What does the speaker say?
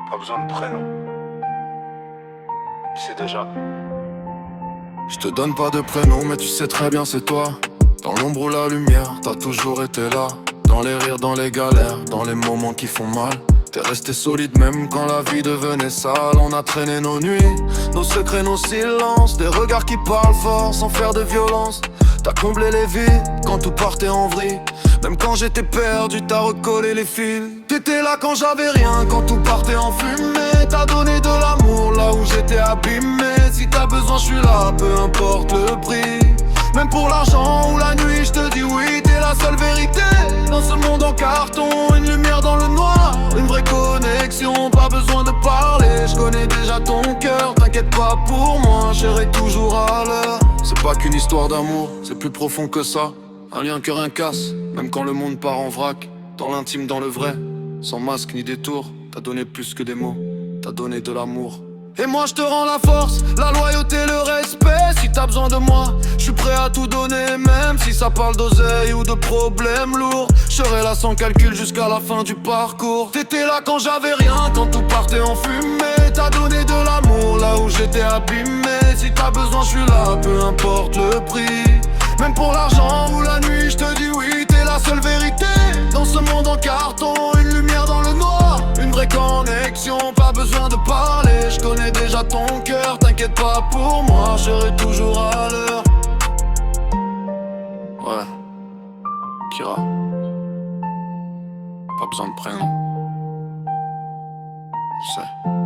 Pas besoin de prénom. Tu sais déjà. Je te donne pas de prénom mais tu sais très bien c'est toi. Dans l'ombre ou la lumière, t'as toujours été là. Dans les rires, dans les galères, dans les moments qui font mal. T'es resté solide même quand la vie devenait sale. On a traîné nos nuits, nos secrets, nos silences. Des regards qui parlent fort sans faire de violence. T'as comblé les vides quand tout partait en vrille. Même quand j'étais perdu, t'as recollé les fils. T'étais là quand j'avais rien, quand tout partait en fumée. T'as donné de l'amour là où j'étais abîmé. Si t'as besoin, je suis là, peu importe le prix. Même pour l'argent ou la nuit, je te dis oui, t'es la seule vérité. Dans ce monde en carton, une lumière dans le noir. Une vraie connexion, pas besoin de parler. Je connais déjà ton cœur, t'inquiète pas pour moi, j'irai toujours à l'heure. C'est pas qu'une histoire d'amour, c'est plus profond que ça. Un lien que rien casse, même quand le monde part en vrac. Dans l'intime, dans le vrai, sans masque ni détour. T'as donné plus que des mots, t'as donné de l'amour. Et moi je te rends la force, la loyauté, le respect. Si t'as besoin de moi, je suis prêt à tout donner. Même si ça parle d'oseille ou de problèmes lourds, je serai là sans calcul jusqu'à la fin du parcours. T'étais là quand j'avais rien, quand tout partait en fumée. T'as donné de l'amour là où j'étais abîmé. Si t'as besoin, je suis là, peu importe le prix. Même pour l'argent ou la nuit, je te dis oui, t'es la seule vérité. Dans ce monde en carton, une lumière dans le noir. Une vraie connexion, pas besoin de parler. Je connais déjà ton cœur, t'inquiète pas pour moi, je serai toujours à l'heure. Ouais, Kira. Pas besoin de prénom. Je sais.